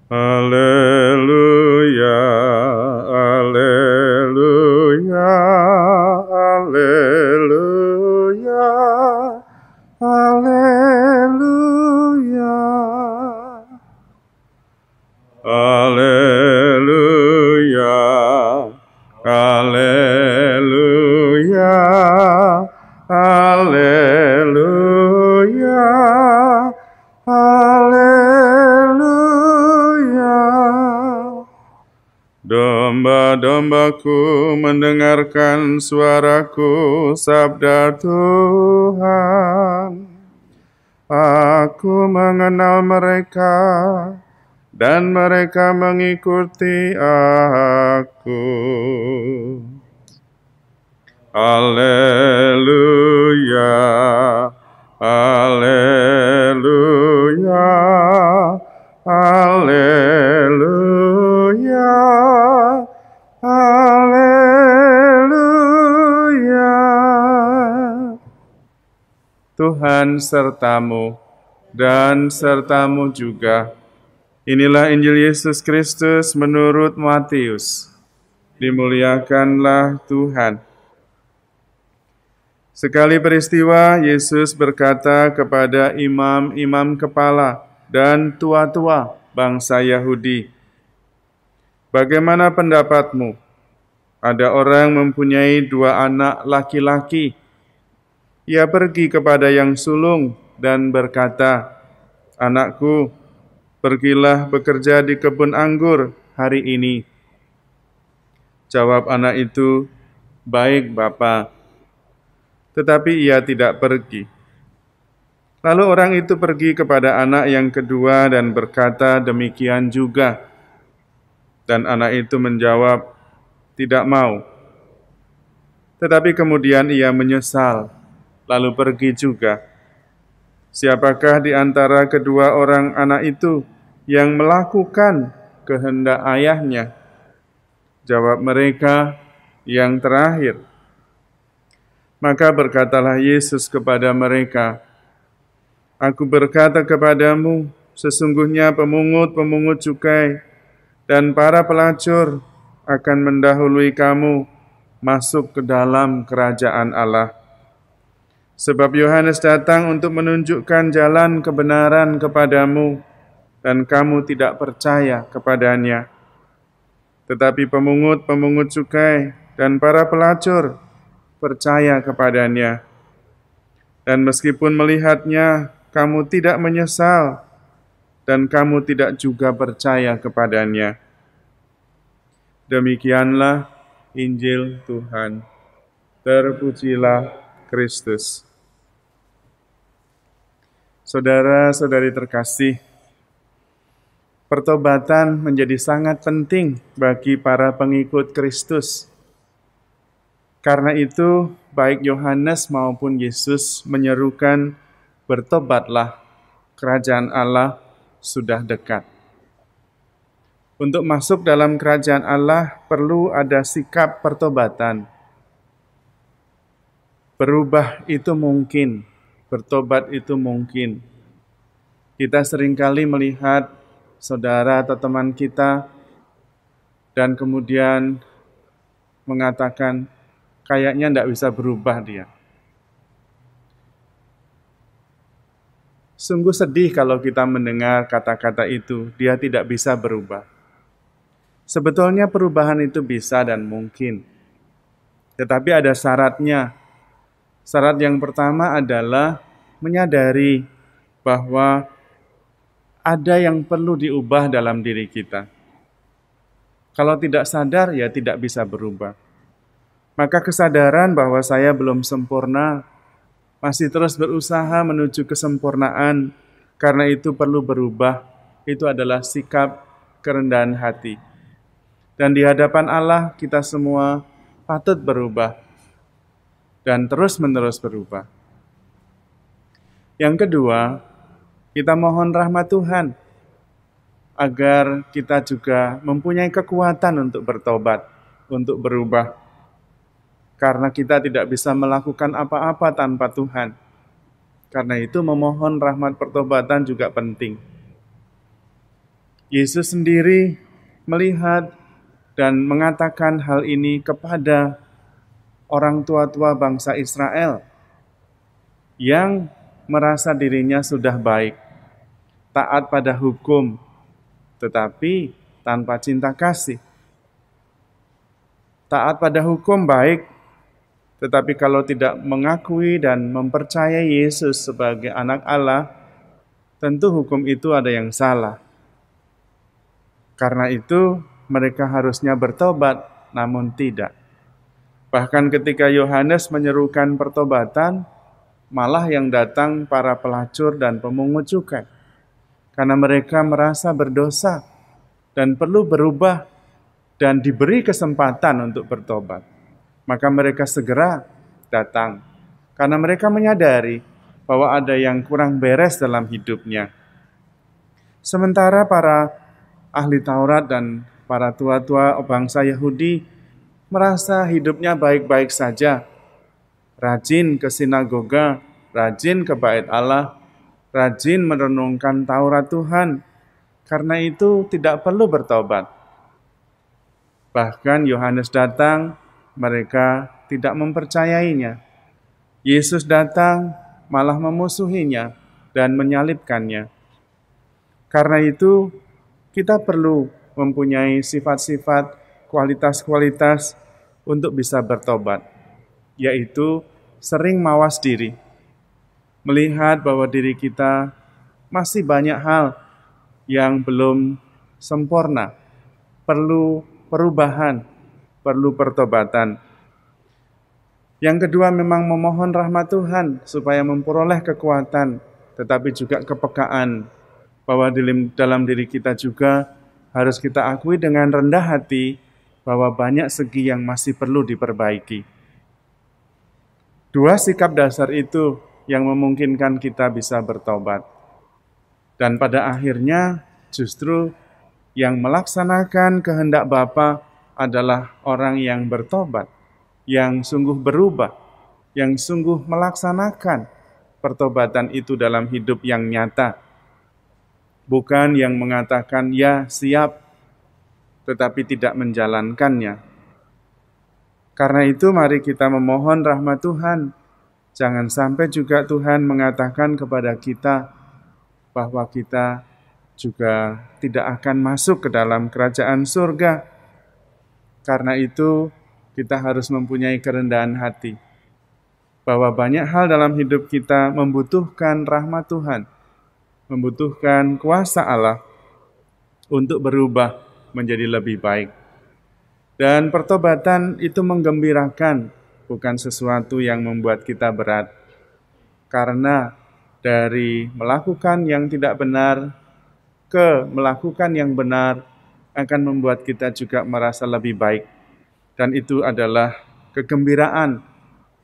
Haleluya, haleluya, haleluya, haleluya. Haleluya, haleluya, haleluya, haleluya. Domba-dombaku mendengarkan suaraku, sabda Tuhan. Aku mengenal mereka, dan mereka mengikuti aku. Haleluya, haleluya, haleluya, haleluya. Tuhan sertamu dan sertamu juga. Inilah Injil Yesus Kristus menurut Matius. Dimuliakanlah Tuhan. Sekali peristiwa, Yesus berkata kepada imam-imam kepala dan tua-tua bangsa Yahudi, "Bagaimana pendapatmu? Ada orang mempunyai 2 anak laki-laki. Ia pergi kepada yang sulung dan berkata, 'Anakku, pergilah bekerja di kebun anggur hari ini.' Jawab anak itu, 'Baik, Bapa.' Tetapi ia tidak pergi. Lalu orang itu pergi kepada anak yang kedua dan berkata demikian juga. Dan anak itu menjawab, 'Tidak mau.' Tetapi kemudian ia menyesal, lalu pergi juga. Siapakah di antara kedua orang anak itu yang melakukan kehendak ayahnya?" Jawab mereka, "Yang terakhir." Maka berkatalah Yesus kepada mereka, "Aku berkata kepadamu, sesungguhnya pemungut-pemungut cukai dan para pelacur akan mendahului kamu masuk ke dalam kerajaan Allah. Sebab Yohanes datang untuk menunjukkan jalan kebenaran kepadamu, dan kamu tidak percaya kepadanya. Tetapi pemungut-pemungut cukai dan para pelacur percaya kepadanya. Dan meskipun melihatnya, kamu tidak menyesal, dan kamu tidak juga percaya kepadanya." Demikianlah Injil Tuhan. Terpujilah Kristus. Saudara-saudari terkasih, pertobatan menjadi sangat penting bagi para pengikut Kristus. Karena itu, baik Yohanes maupun Yesus menyerukan, "Bertobatlah, kerajaan Allah sudah dekat." Untuk masuk dalam kerajaan Allah perlu ada sikap pertobatan. Berubah itu mungkin, bertobat itu mungkin. Kita seringkali melihat saudara atau teman kita dan kemudian mengatakan, kayaknya tidak bisa berubah dia. Sungguh sedih kalau kita mendengar kata-kata itu, dia tidak bisa berubah. Sebetulnya perubahan itu bisa dan mungkin. Tetapi ada syaratnya. Syarat yang pertama adalah menyadari bahwa ada yang perlu diubah dalam diri kita. Kalau tidak sadar, ya tidak bisa berubah. Maka kesadaran bahwa saya belum sempurna, masih terus berusaha menuju kesempurnaan, karena itu perlu berubah, itu adalah sikap kerendahan hati. Dan di hadapan Allah kita semua patut berubah dan terus-menerus berubah. Yang kedua, kita mohon rahmat Tuhan agar kita juga mempunyai kekuatan untuk bertobat, untuk berubah. Karena kita tidak bisa melakukan apa-apa tanpa Tuhan. Karena itu memohon rahmat pertobatan juga penting. Yesus sendiri melihat dan mengatakan hal ini kepada orang tua-tua bangsa Israel yang merasa dirinya sudah baik, taat pada hukum, tetapi tanpa cinta kasih. Taat pada hukum baik, tetapi kalau tidak mengakui dan mempercayai Yesus sebagai anak Allah, tentu hukum itu ada yang salah. Karena itu mereka harusnya bertobat, namun tidak. Bahkan ketika Yohanes menyerukan pertobatan, malah yang datang para pelacur dan pemungut cukai. Karena mereka merasa berdosa dan perlu berubah dan diberi kesempatan untuk bertobat. Maka mereka segera datang. Karena mereka menyadari bahwa ada yang kurang beres dalam hidupnya. Sementara para ahli Taurat dan para tua-tua bangsa Yahudi merasa hidupnya baik-baik saja. Rajin ke sinagoga, rajin ke bait Allah, rajin merenungkan Taurat Tuhan. Karena itu tidak perlu bertobat. Bahkan Yohanes datang, mereka tidak mempercayainya. Yesus datang, malah memusuhinya dan menyalibkannya. Karena itu, kita perlu mempunyai sifat-sifat, kualitas-kualitas untuk bisa bertobat, yaitu sering mawas diri, melihat bahwa diri kita masih banyak hal yang belum sempurna, perlu perubahan, perlu pertobatan. Yang kedua memang memohon rahmat Tuhan supaya memperoleh kekuatan, tetapi juga kepekaan bahwa dalam diri kita juga harus kita akui dengan rendah hati bahwa banyak segi yang masih perlu diperbaiki. Dua sikap dasar itu yang memungkinkan kita bisa bertobat. Dan pada akhirnya justru yang melaksanakan kehendak Bapa adalah orang yang bertobat, yang sungguh berubah, yang sungguh melaksanakan pertobatan itu dalam hidup yang nyata. Bukan yang mengatakan ya siap, tetapi tidak menjalankannya. Karena itu mari kita memohon rahmat Tuhan. Jangan sampai juga Tuhan mengatakan kepada kita bahwa kita juga tidak akan masuk ke dalam kerajaan surga. Karena itu kita harus mempunyai kerendahan hati. Bahwa banyak hal dalam hidup kita membutuhkan rahmat Tuhan. Membutuhkan kuasa Allah untuk berubah menjadi lebih baik. Dan pertobatan itu menggembirakan, bukan sesuatu yang membuat kita berat. Karena dari melakukan yang tidak benar ke melakukan yang benar akan membuat kita juga merasa lebih baik. Dan itu adalah kegembiraan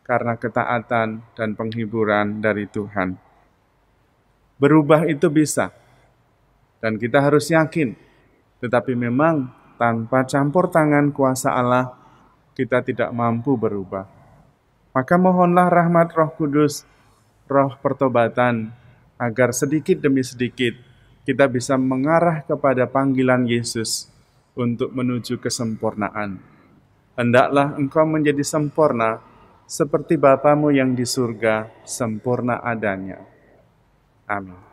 karena ketaatan dan penghiburan dari Tuhan. Berubah itu bisa, dan kita harus yakin. Tetapi memang tanpa campur tangan kuasa Allah, kita tidak mampu berubah. Maka mohonlah rahmat Roh Kudus, roh pertobatan, agar sedikit demi sedikit kita bisa mengarah kepada panggilan Yesus untuk menuju kesempurnaan. Hendaklah engkau menjadi sempurna, seperti Bapamu yang di surga sempurna adanya. Amin.